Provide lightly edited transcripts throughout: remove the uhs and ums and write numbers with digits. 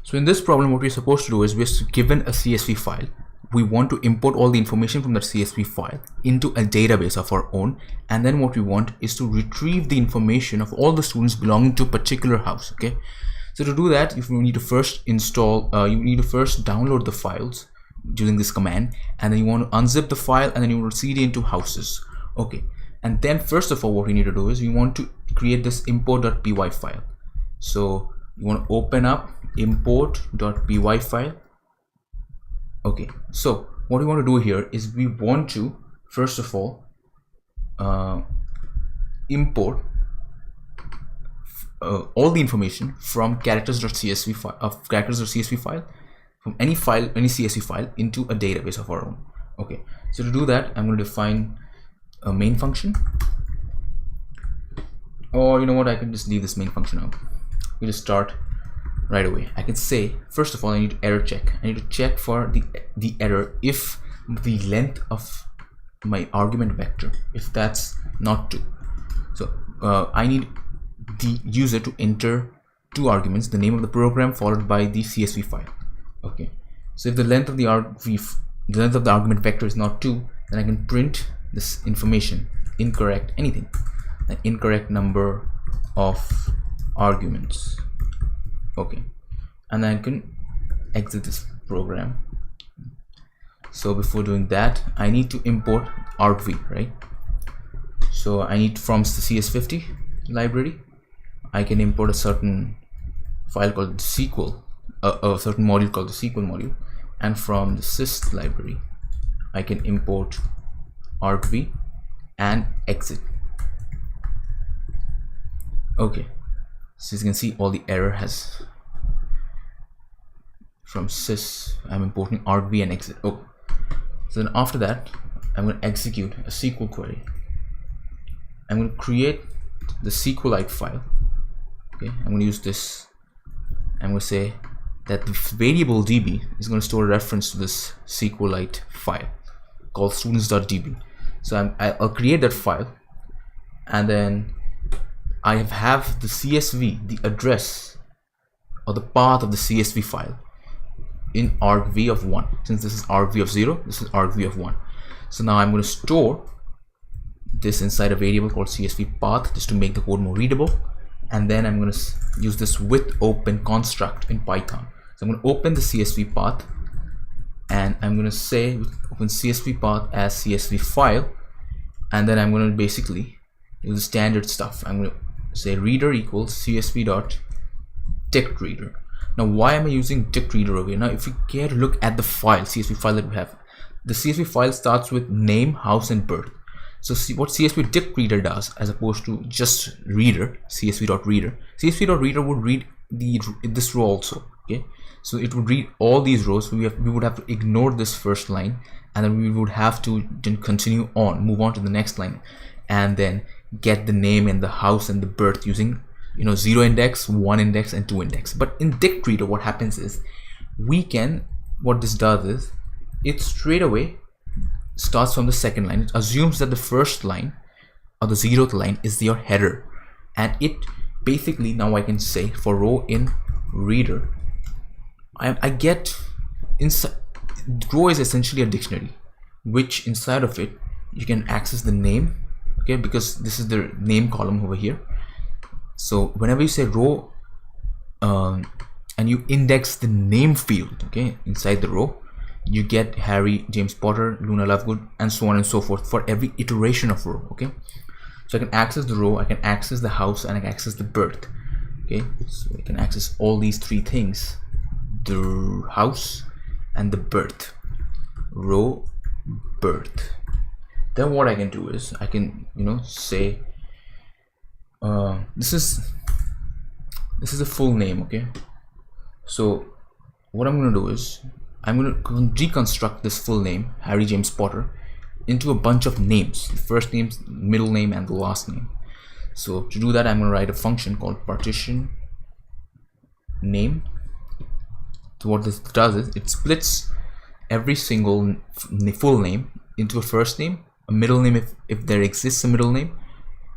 So in this problem, what we're supposed to do is we're given a CSV file. We want to import all the information from that CSV file into a database of our own, and then what we want is to retrieve the information of all the students belonging to a particular house. Okay, so to do that, you need to first download the files using this command, and then you want to unzip the file, and then you will cd into houses. Okay, and then first of all, what we need to do is we want to create this import.py file. So you want to open up import.py file. Okay, so what we want to do here is we want to first of all import all the information from characters.csv file, from any CSV file into a database of our own. Okay, so to do that, I'm going to define a main function, or you know what, I can just leave this main function out. We just start right away. I can say, first of all, I need to error check. I need to check for the error if the length of my argument vector, if that's not 2. So I need the user to enter 2 arguments, the name of the program followed by the CSV file. Okay, so if the length of the argument vector is not 2, then I can print this information, incorrect anything, an incorrect number of arguments. Okay, and then I can exit this program. So before doing that, I need to import argv, right? So I need, from the CS50 library, I can import a certain file called SQL, a certain module called the SQL module, and from the sys library I can import argv and exit. Okay, so you can see all the error has, from sys I'm importing argv and exit. Oh, so then after that I'm going to execute a SQL query. I'm going to create the SQLite file. Okay, I'm going to use this. I'm going to say that the variable db is going to store a reference to this SQLite file called students.db. So I'll create that file, and then I have the CSV, the address or the path of the CSV file in argv of 1. Since this is argv of 0, this is argv of 1. So now I'm going to store this inside a variable called CSV path just to make the code more readable, and then I'm going to use this with open construct in Python. So I'm going to open the CSV path, and I'm going to say open CSV path as CSV file, and then I'm going to basically do the standard stuff. I'm going to say reader equals csv.ticketReader. Now why am I using ticketReader over here? Now if you care to look at the file, CSV file that we have, the CSV file starts with name, house, and birth. So see what csv.ticketReader does, as opposed to just reader, csv.reader. csv.reader would read this row also. Okay, so it would read all these rows. We would have to ignore this first line, and then we would have to then continue on, move on to the next line, and then get the name and the house and the birth using 0 index, 1 index, and 2 index. But in ticketReader, what happens is what this does is it straight away starts from the second line. It assumes that the first line or the 0th line is your header, and it basically, now I can say for row in reader, I get inside. Row is essentially a dictionary, which inside of it you can access the name. Okay, because this is the name column over here. So whenever you say row and you index the name field, okay, inside the row, you get Harry, James Potter, Luna Lovegood, and so on and so forth for every iteration of row. Okay, so I can access the row, I can access the house, and I can access the birth. Okay, so I can access all these 3 things: the house and the birth, row, birth. Then what I can do is I can say this is a full name. Okay, so what I'm going to do is I'm going to reconstruct this full name, Harry James Potter, into a bunch of names: the first name, middle name, and the last name. So to do that, I'm going to write a function called partition name. So what this does is it splits every single full name into a first name, a middle name if there exists a middle name,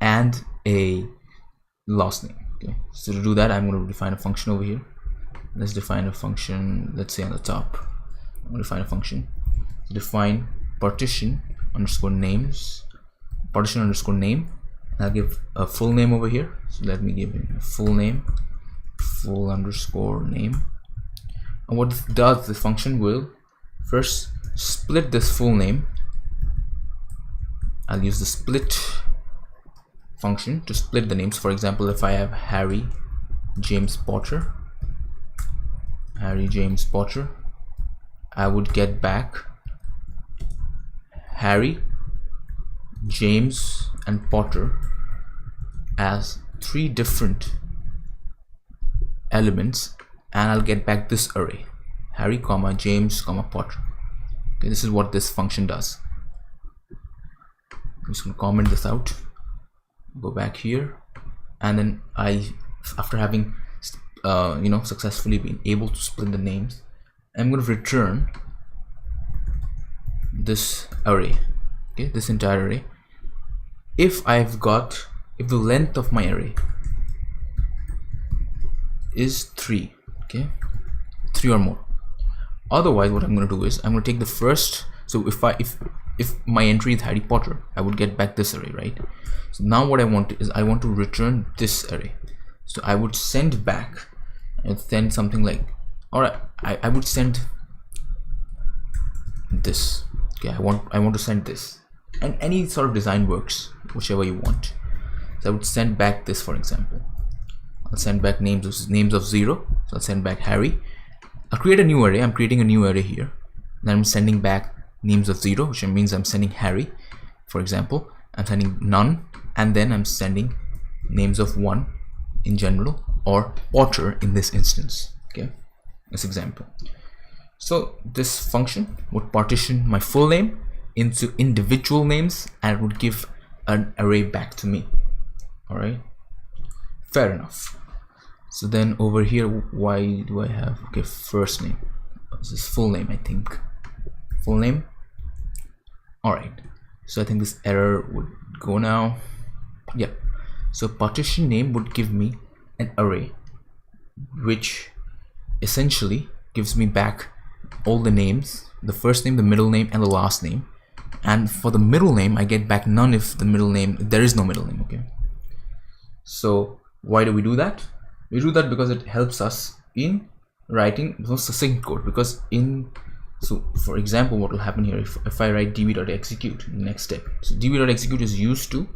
and a last name. Okay, so to do that, I'm going to define a function over here let's define a function. Let's say on the top, I'm going to define a function. Define partition underscore names, partition underscore name. I'll give a full name over here. So let me give him a full name, full underscore name. And what this does, the function will first split this full name. I'll use the split function to split the names. For example, if I have Harry James Potter, I would get back Harry, James and Potter as 3 different elements, and I'll get back this array: Harry, James, Potter. Okay, this is what this function does. I'm just going to comment this out, go back here, and then after having successfully been able to split the names, I'm going to return this array, okay, this entire array, if the length of my array is 3, okay, 3 or more. Otherwise, what I'm going to do is I'm going to take the first. So if my entry is Harry Potter, I would get back this array, right? So now what I want to return this array. So I would send back and send something like, or I would send this. Okay, I want to send this, and any sort of design works, whichever you want. So I would send back this, for example. I'll send back names of 0. So I'll send back Harry. I'll create a new array. I'm creating a new array here. Then I'm sending back names of 0, which means I'm sending Harry, for example. I'm sending none, and then I'm sending names of 1 in general, or Potter in this instance. Okay, this example. So this function would partition my full name into individual names, and it would give an array back to me. All right, fair enough. So then over here, why do I have, okay, first name? This is full name, I think. Full name. All right. So I think this error would go now. Yeah. So partition name would give me an array, which essentially gives me back all the names, the first name, the middle name, and the last name. And for the middle name, I get back none if there is no middle name. Okay. So why do we do that? We do that because it helps us in writing more succinct code. Because so for example, what will happen here if I write db.execute, next step. So db.execute is used to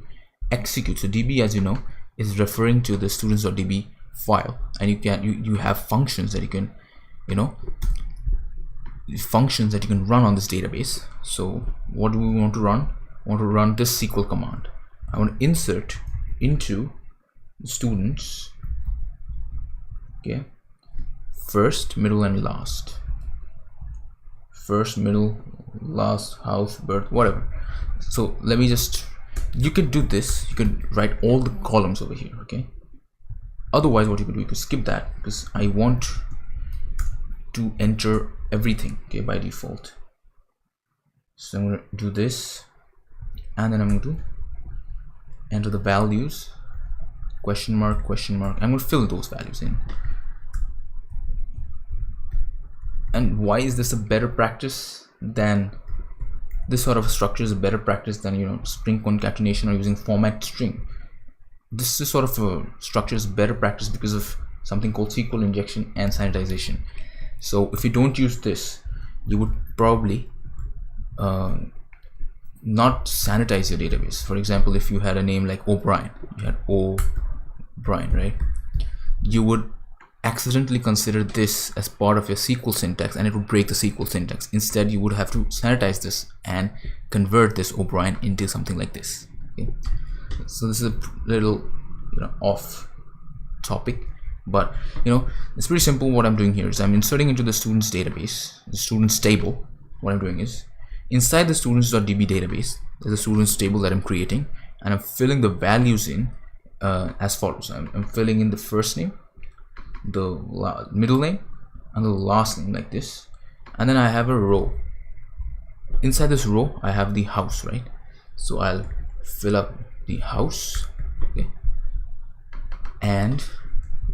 execute. So db, as you know, is referring to the students.db file, and you have functions that you can, functions that you can run on this database. So what do we want to run? I want to run this SQL command. I want to insert into students, okay, first, middle, and last. First, middle, last, house, birth, whatever. So let me just, you can do this, you can write all the columns over here, okay. Otherwise, what you could do, you could skip that, because I want to enter everything, okay, by default. So I'm going to do this, and then I'm going to enter the values, question mark, question mark. I'm going to fill those values in. And why is this a better practice than this sort of structure? Is a better practice than string concatenation or using format string. This is sort of a structure is better practice because of something called SQL injection and sanitization. So if you don't use this, you would probably not sanitize your database. For example, if you had a name like O'Brien, you had O'Brien, right? You would accidentally consider this as part of your SQL syntax, and it would break the SQL syntax. Instead, you would have to sanitize this and convert this O'Brien into something like this. Okay? So this is a little off topic, but it's pretty simple. What I'm doing here is I'm inserting into the students database, the students table. What I'm doing is inside the students.db database, there's a students table that I'm creating, and I'm filling the values in as follows. I'm filling in the first name, the middle name, and the last name, like this. And then I have a row. Inside this row I have the house, right? So I'll fill up the house, okay, and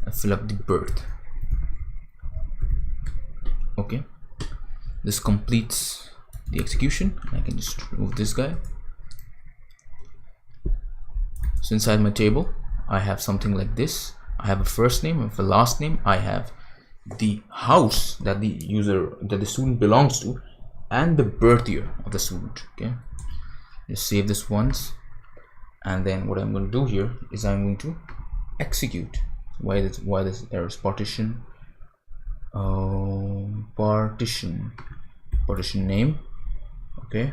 I fill up the birth. Okay, this completes the execution. I can just remove this guy. So inside my table I have something like this. I have a first name and a last name. I have the house that the student belongs to and the birth year of the student. Okay, just save this once, and then what I'm going to do here is I'm going to execute. Why this error is partition name. Okay,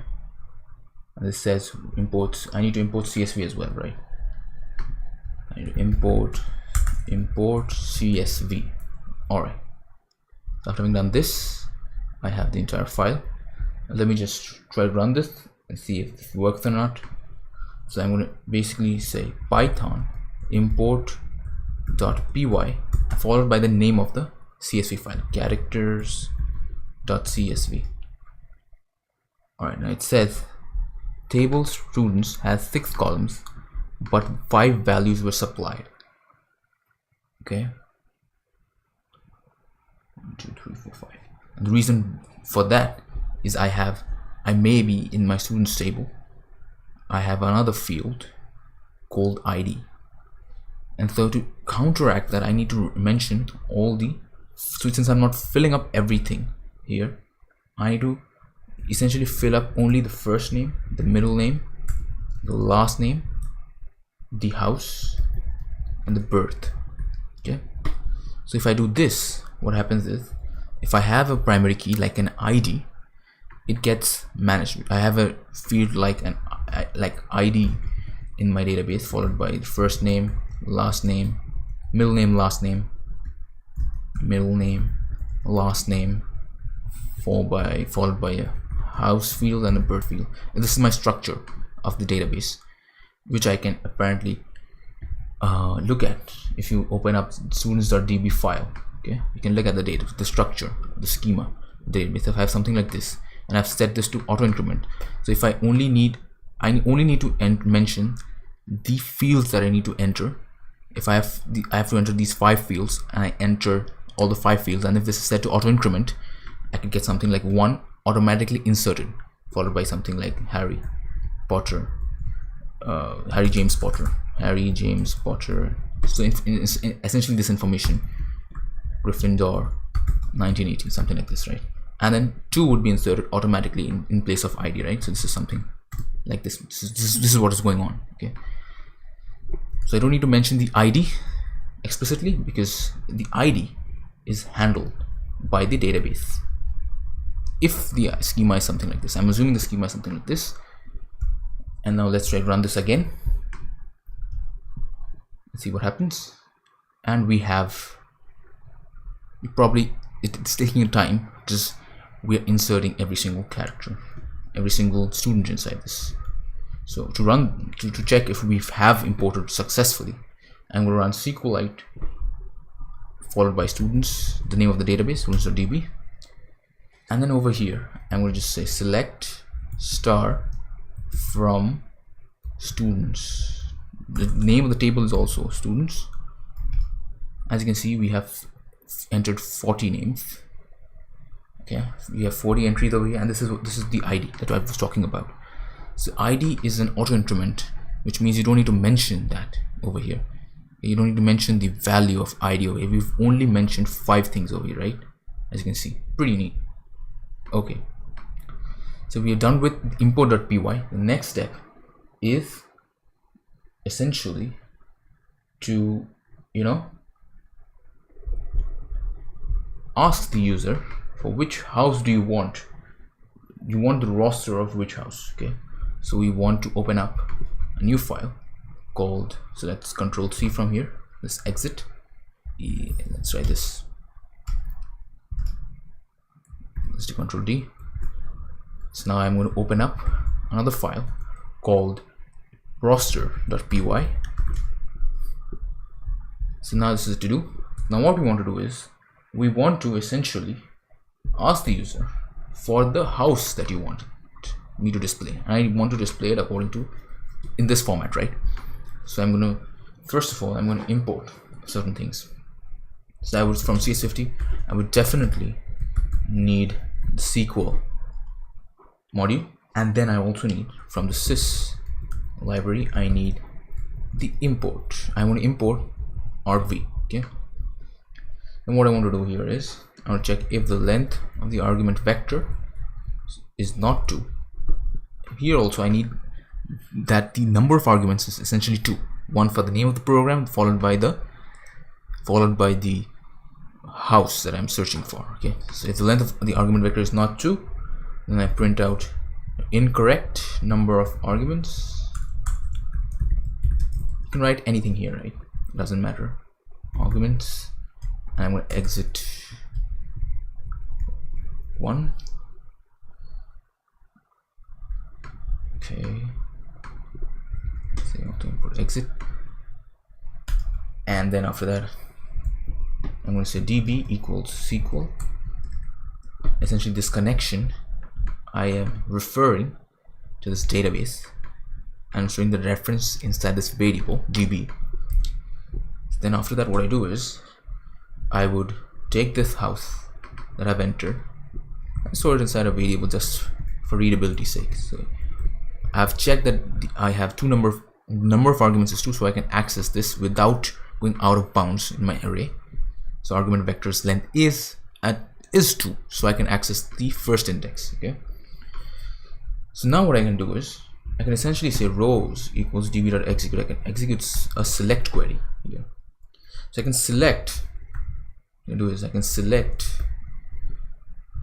and this says import. I need to import CSV as well, right? I need to import CSV. Alright, so after having done this, I have the entire file. Let me just try to run this and see if this works or not. So I'm going to basically say python import.py followed by the name of the CSV file, characters.csv. Alright, now it says table students has 6 columns but 5 values were supplied. Okay, 1, 2, 3, 4, 5. And the reason for that is I may be in my students table, I have another field called ID, and so to counteract that I need to mention all the, so since I'm not filling up everything here, I need to essentially fill up only the first name, the middle name, the last name, the house, and the birth. Okay, so if I do this, what happens is if I have a primary key like an ID, it gets managed. I have a field like ID in my database followed by the first name, last name, middle name, last name, middle name, last name, followed by a house field and a birth field. And this is my structure of the database, which I can apparently look at if you open up students.db file. Okay, you can look at the data, the structure, the schema, the database. If I have something like this and I've set this to auto increment, so if I only need to mention the fields that I need to enter. If I have to enter these 5 fields and I enter all the 5 fields, and if this is set to auto increment, I could get something like 1 automatically inserted followed by something like Harry James Potter. So essentially this information, Gryffindor 1980, something like this, right? And then 2 would be inserted automatically in place of ID, right? So this is something like this. This is what is going on. Okay, so I don't need to mention the ID explicitly because the ID is handled by the database. If the schema is something like this, I'm assuming the schema is something like this. And now let's try to run this again. Let's see what happens. And we have, it's taking time because we're inserting every single character, every single student inside this. So to check if we have imported successfully, I'm going to run SQLite followed by students, the name of the database, students.db. And then over here, I'm going to just say select star from students. The name of the table is also students. As you can see, we have entered 40 names. Okay, we have 40 entries over here, and this is the ID that I was talking about. So ID is an auto increment, which means you don't need to mention that over here. You don't need to mention the value of ID over here. We've only mentioned 5 things over here, right? As you can see, pretty neat. Okay, so we are done with import.py. The next step is essentially to ask the user for which house do you want. You want the roster of which house. Okay, so we want to open up a new file called, so let's control C from here, let's exit. Let's try this. Let's do control D. So now I'm going to open up another file called roster.py. So now this is to do. Now what we want to do is we want to essentially ask the user for the house that you want me to display, and I want to display it according to in this format, right? So I'm going to, first of all, I'm going to import certain things. So I would, from CS50, I would definitely need the SQL module, and then I also need from the sys library I need the import. I want to import argv. Okay, and what I want to do here is I want to check if the length of the argument vector is not 2. Here also I need that the number of arguments is essentially 2, one for the name of the program followed by the house that I'm searching for. Okay, so if the length of the argument vector is not 2, then I print out incorrect number of arguments. You can write anything here, right? It doesn't matter. Arguments, and I'm going to exit 1. Okay, so I want to import exit, and then after that I'm going to say db equals SQL. Essentially this connection, I am referring to this database and showing the reference inside this variable db. Then after that what I do is I would take this house that I've entered and store it inside a variable just for readability sake. So I've checked that I have number of arguments is 2, so I can access this without going out of bounds in my array. So argument vector's length is 2, so I can access the first index. Okay, so now what I can do is I can essentially say rows equals db.execute. I can execute a select query here. So I can select, I can select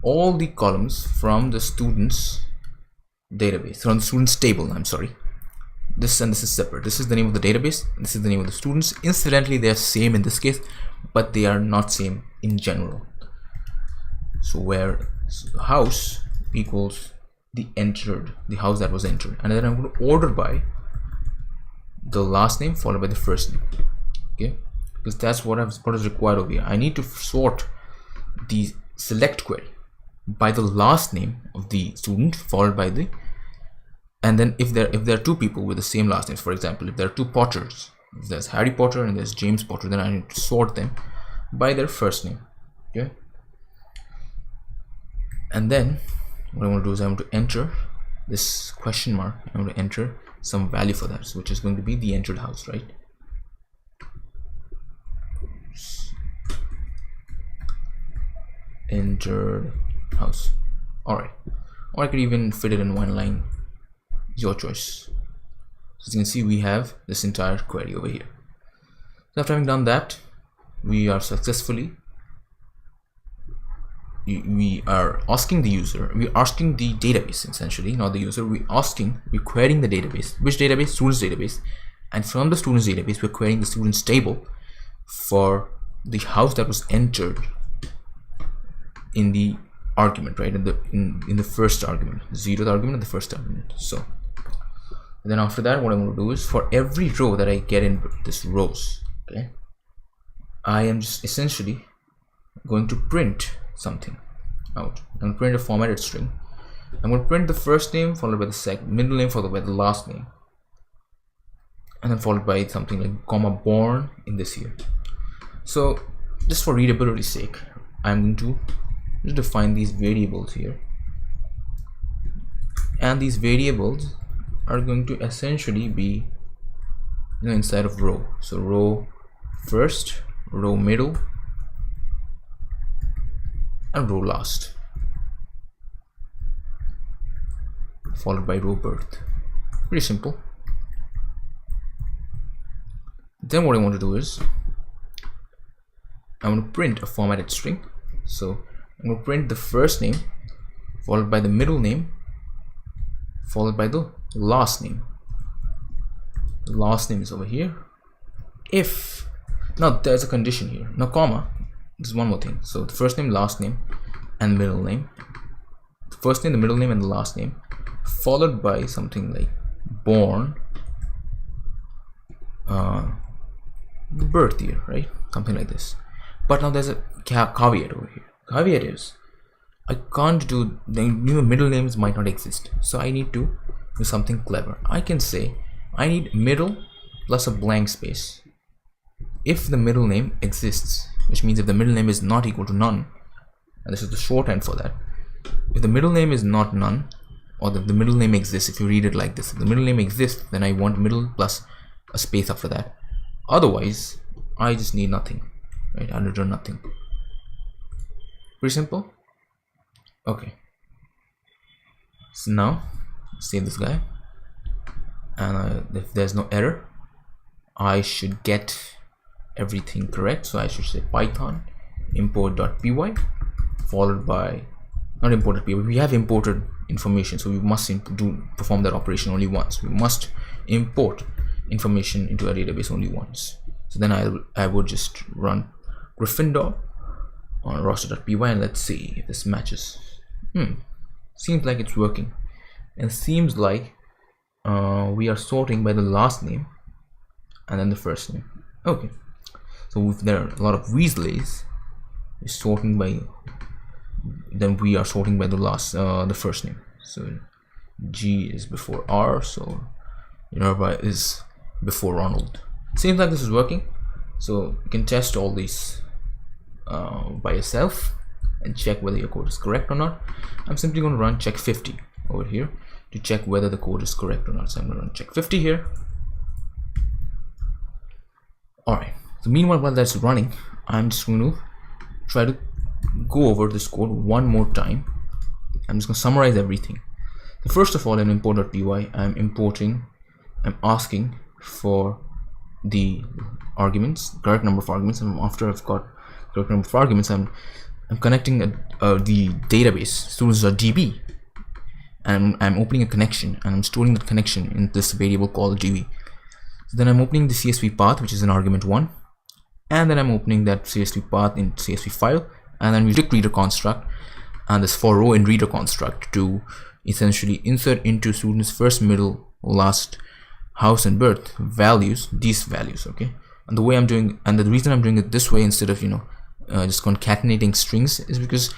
all the columns from the students database, from the students table. I'm sorry, this and this is separate. This is the name of the database, this is the name of the students. Incidentally, they are same in this case, but they are not same in general. So where house equals the house that was entered, and then I'm going to order by the last name followed by the first name. Okay, because that's what is required over here. I need to sort the select query by the last name of the student followed by the, and then if there are two people with the same last names, for example if there are two Potters, if there's Harry Potter and there's James Potter, then I need to sort them by their first name. Okay, and then what I want to do is I want to enter this question mark. I want to enter some value for that, so which is going to be the entered house, right? Entered house. Alright, or I could even fit it in one line, your choice. So as you can see, we have this entire query over here. So after having done that, we are successfully, we are asking the user, we're asking the database, essentially not the user, we're querying the database. Which database? Students database. And from the students database, we're querying the students table for the house that was entered in the argument, right? In the first argument, 0th argument and the first argument. So then after that, what I'm going to do is for every row that I get in this rows, okay, I am just essentially going to print something out. I'm going to print a formatted string. I'm going to print the first name followed by the middle name followed by the last name, and then followed by something like comma born in this year. So just for readability sake, I'm going to just define these variables here, and these variables are going to essentially be inside of row. So row first, row middle, and row last, followed by row birth. Pretty simple. Then what I want to do is I want to print a formatted string. So I'm going to print the first name followed by the middle name followed by the last name. The last name is over here. If now there's a condition here, now comma, there's one more thing. So the first name, last name, and middle name. The first name, the middle name, and the last name, followed by something like born, the birth year, right? Something like this. But now there's a caveat over here. Caveat is I can't do the middle names might not exist, so I need to do something clever. I can say I need middle plus a blank space if the middle name exists, which means if the middle name is not equal to none, and this is the shorthand for that. If the middle name is not none, or the middle name exists, if you read it like this, if the middle name exists, then I want middle plus a space after that. Otherwise, I just need nothing, right? I'll return nothing. Pretty simple. Okay. So now, save this guy, and if there's no error, I should get everything correct. So I should say Python import.py followed by, not import.py, we have imported information, so we must perform that operation only once. We must import information into a database only once. So then I would just run Gryffindor on roster.py, and let's see if this matches. Seems like it's working, and seems like we are sorting by the last name and then the first name. Okay, so if there are a lot of Weasleys, we're sorting by, then we are sorting by the last the first name. So G is before R, so Minerva is before Ronald. Seems like this is working, so you can test all these by yourself and check whether your code is correct or not. I'm simply going to run check 50 over here to check whether the code is correct or not. So I'm going to run check 50 here. Alright, so meanwhile, while that's running, I'm just going to try to go over this code one more time. I'm just going to summarize everything. So first of all, in import.py, I'm asking for the arguments, correct number of arguments, and after I've got correct number of arguments, I'm connecting the database students.db, and I'm opening a connection, and I'm storing that connection in this variable called db. So then I'm opening the CSV path, which is an argument 1, and then I'm opening that CSV path in CSV file, and then we dict reader construct and this for row in reader construct to essentially insert into students first, middle, last, house and birth values, these values. Okay, and the way I'm doing, and the reason I'm doing it this way instead of just concatenating strings is because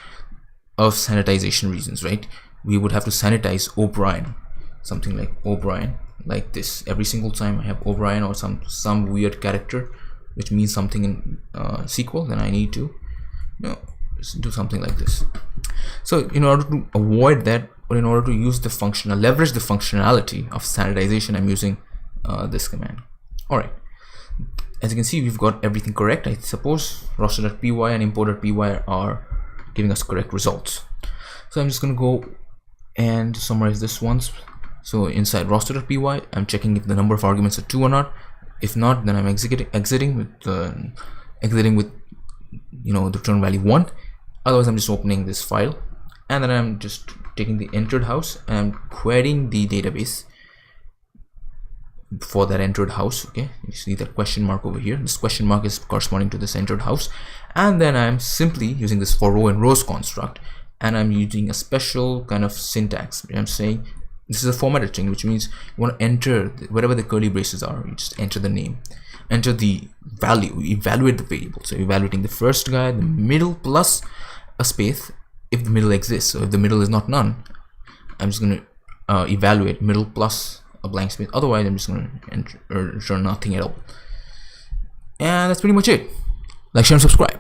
of sanitization reasons, right? We would have to sanitize O'Brien, something like O'Brien, like this. Every single time I have O'Brien or some weird character which means something in SQL, then I need to do something like this. So in order to avoid that, or in order to use the leverage the functionality of sanitization, I'm using this command. Alright, as you can see, we've got everything correct. I suppose roster.py and import.py are giving us correct results. So I'm just going to go and summarize this once. So inside roster.py, I'm checking if the number of arguments are 2 or not. If not, then I'm exiting with the return value 1. Otherwise, I'm just opening this file, and then I'm just taking the entered house and I'm querying the database for that entered house. Okay, you see that question mark over here. This question mark is corresponding to this entered house, and then I'm simply using this for row and rows construct, and I'm using a special kind of syntax. I'm saying this is a formatted string, which means you want to enter whatever the curly braces are. You just enter the name, enter the value, evaluate the variable. So evaluating the first guy, the middle plus a space if the middle exists. So if the middle is not none, I'm just going to evaluate middle plus a blank space. Otherwise, I'm just going to return nothing at all. And that's pretty much it. Like, share, and subscribe.